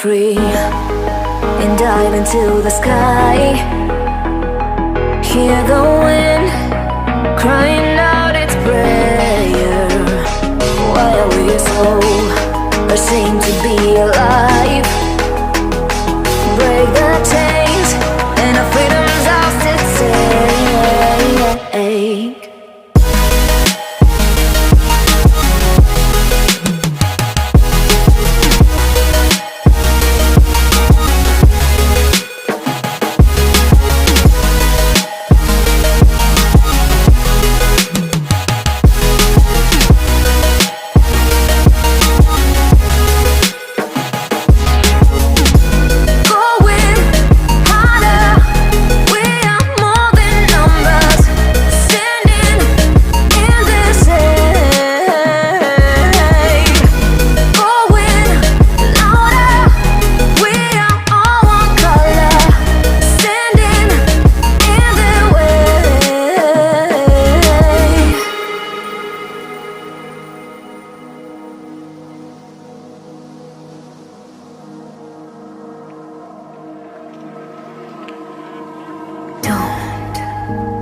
free and dive into the sky. Hear the wind crying out its prayer. Why are we so ashamed to be alive? Break the chains and our freedom's ours to take.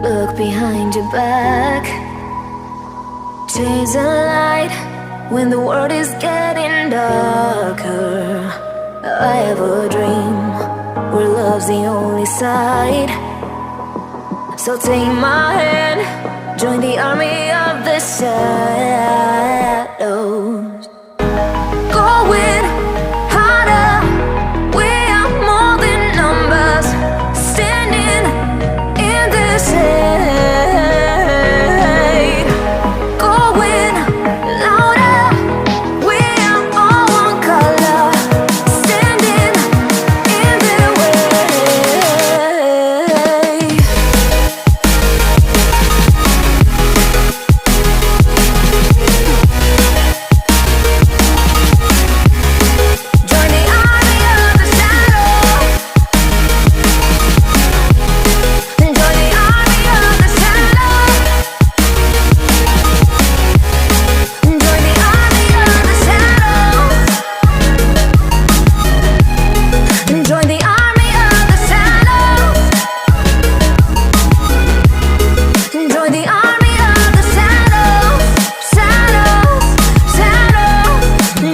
Look behind your back. Chase a light when the world is getting darker. I have a dream where love's the only side. So take my hand, join the army of the shadows. Going harder, we are more than numbers. Standing in the shade, going louder. We are all one color, standing in the way. Join the army of the shadows. Join the army of the shadows. Join the army of the shadows. Join the army of the shadows. Join the army of the shadows. Shadows, shadows.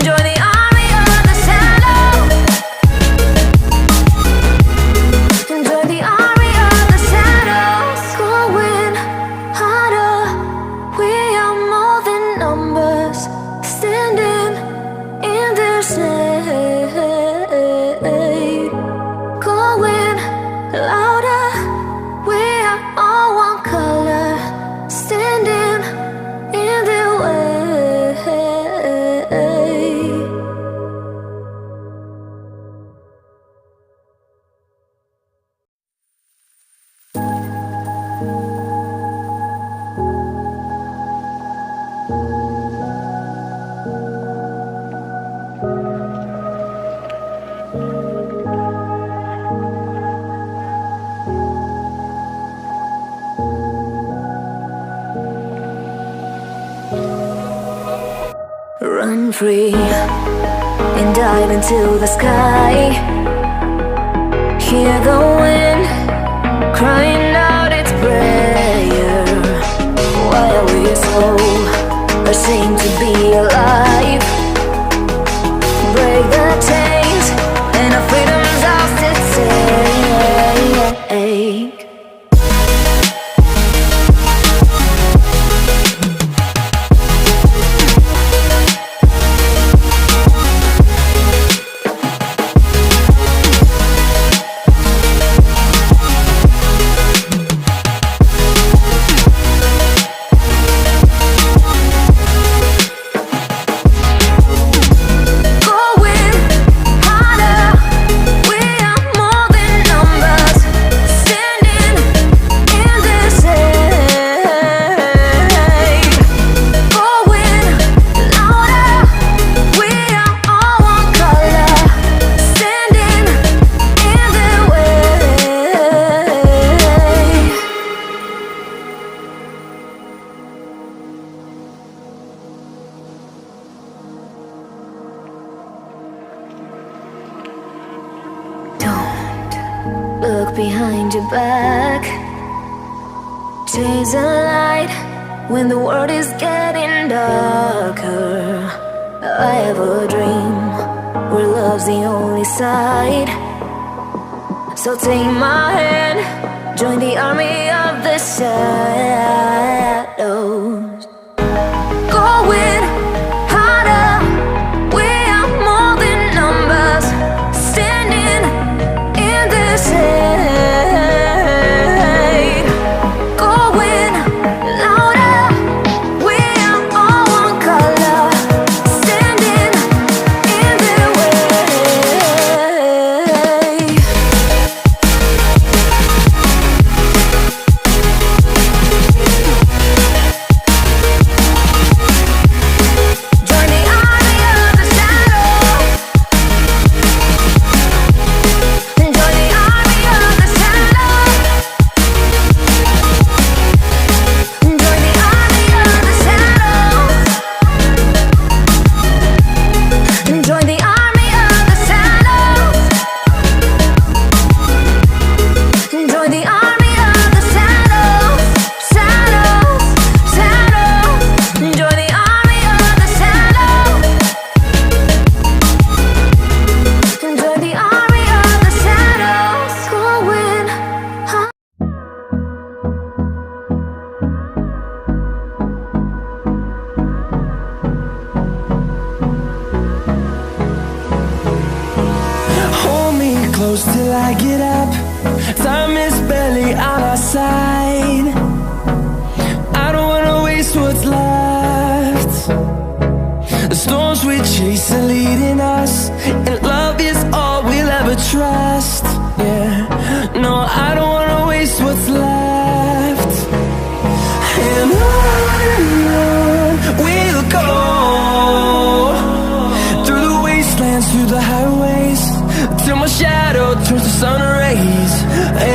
Join the army of the shadows. Join the army of the shadows. Going harder, we are more than numbers. Standing in the shade, going louder. We are all one color, standing in the way. Run free and dive into the sky. Hear the wind crying out its prayer. Why are we so ashamed to be alive? Break the chains and our freedom's ours to take. need you back. Chase the light when the world is getting darker. I have a dream where love's the only side. So take my hand, join the army of the shadows. Going harder, we are more than numbers, standing in the shade. Going louder, we are all one color, standing in the way. Join the army of the shadows. Join the army of the shadows. Join the army of the shadows. Join the army of the shadows. Join the army of the shadows. Shadows, shadows. Join the army of the shadows. Join the army of the shadows. Going high. Hold me close till I get up. Time is barely on our side. I don't wanna waste what's left. The storms we chase are leading us, and love is all we'll ever trust. Yeah, no, I don't wanna waste what's left. And on we'll go, through the wastelands, through the highways, till my shadow turns to sun rays.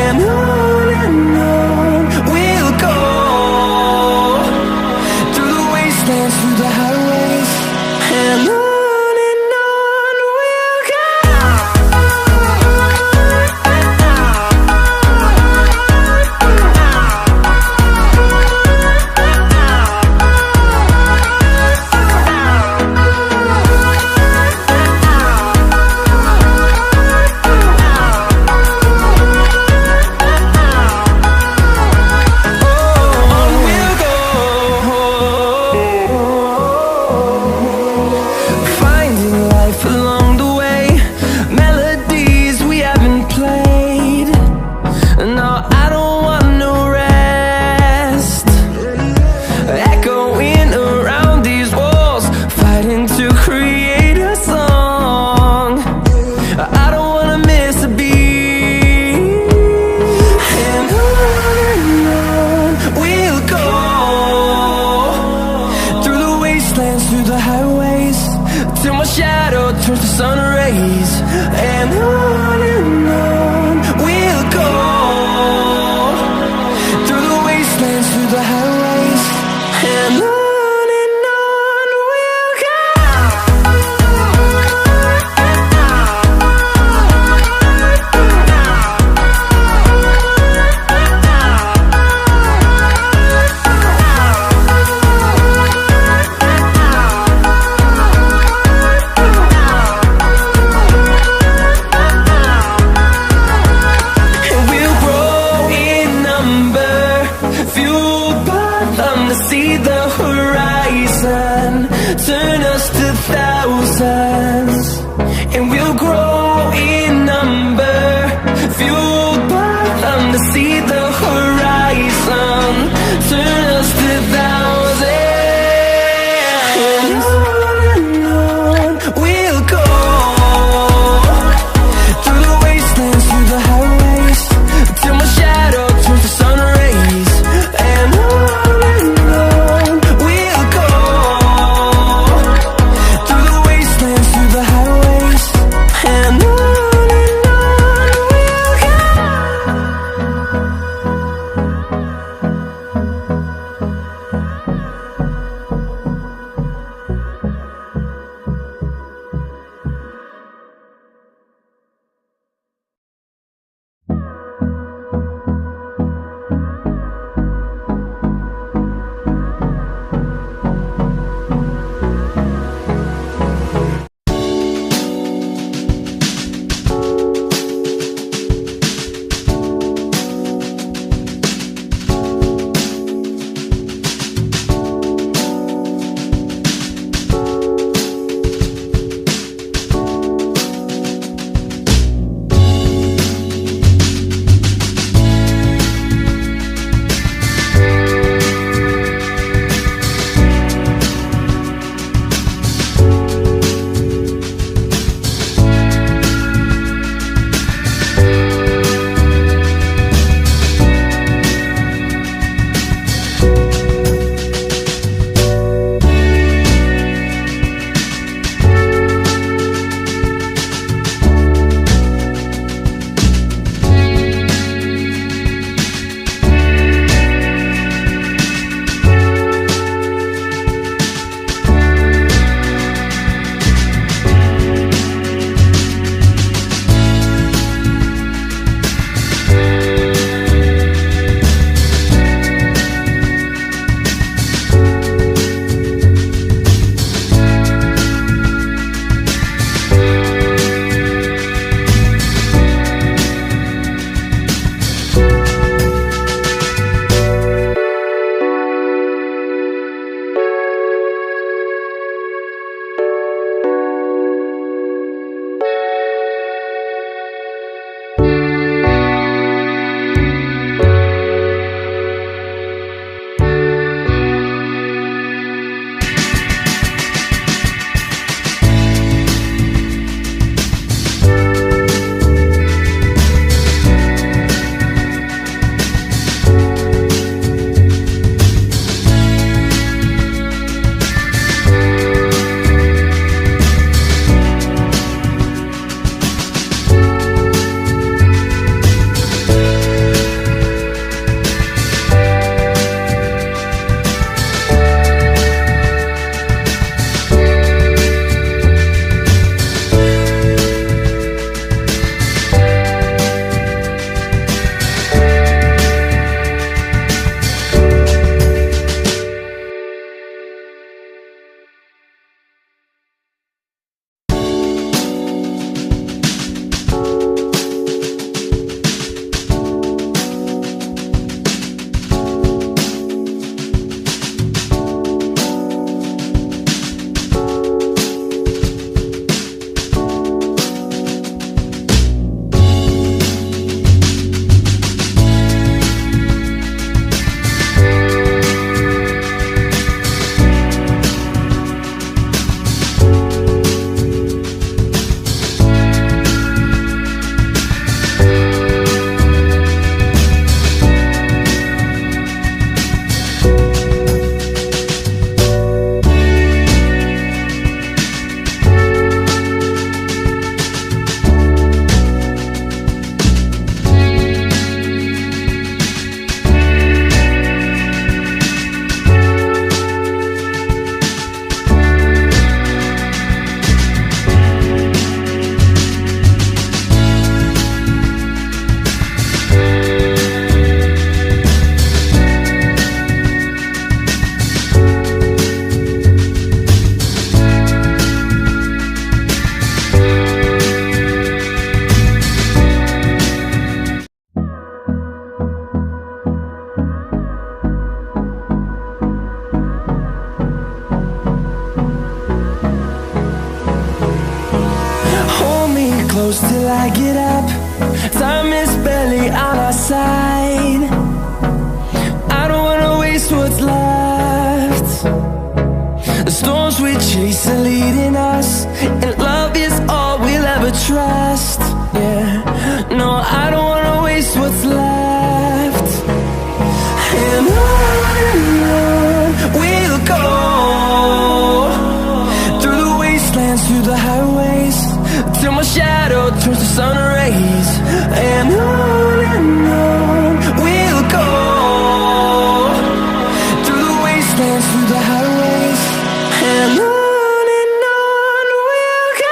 And on we'll go, through the wastelands, through the highways, and on we'll go. On we'll go, finding life along the way, melodies we haven't played. No, I don't want no rest, echoing around these walls, fighting to create a song. I don't wanna miss a beat. And on we'll go, through the wastelands, through the highways, till my shadow turns to sun rays. And on we'll go, through the wastelands, through the highways, and on we'll go. And we'll grow in number, fueled by them to see the horizon, turn us to thousands. And we'll grow in number, fueled by them to see the horizon, turn us to thousands. And on we'll go, through the wastelands, through the highways, till my shadow turns to sun rays. And on close till I get up. Time is barely on our side. I don't wanna waste what's left. The storms we chase are leading us, and love is all we'll ever trust. Yeah, no, I don't wanna waste what's left. And on we'll go, through the wastelands, through the highways, till my shadow turns to sun rays. And on we'll go, through the wastelands, through the highways, and on we'll go.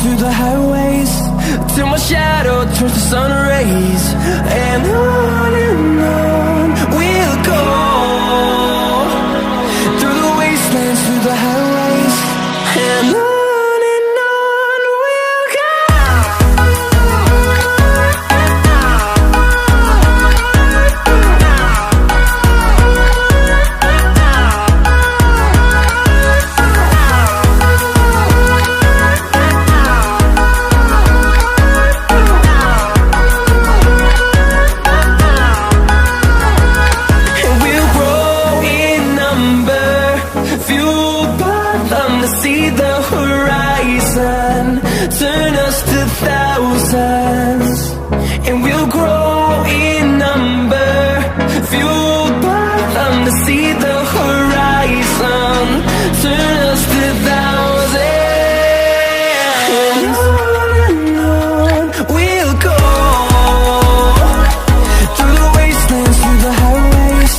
Through the highways, till my shadow turns to sun rays. And on we'll go, through the wastelands, through the highways, and on we'll go. Turn us to thousands, and we'll grow in number, fueled by them to see the horizon. Turn us to thousands, and on we'll go, through the wastelands, through the highways,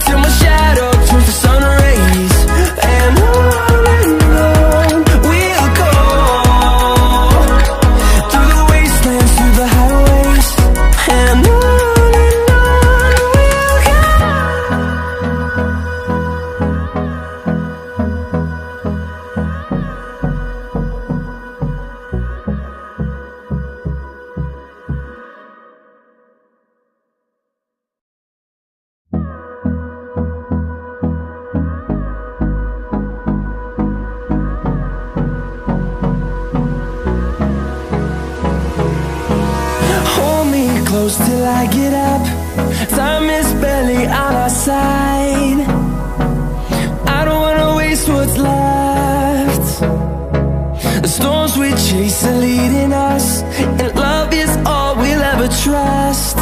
till my shadow turns to sun rays. And on we'll go, through the wastelands, through the highways, and on we'll go. Hold me close till I get up. Time is barely on our side. I don't wanna waste what's left. The storms we chase are leading us, and love is all we'll ever trust.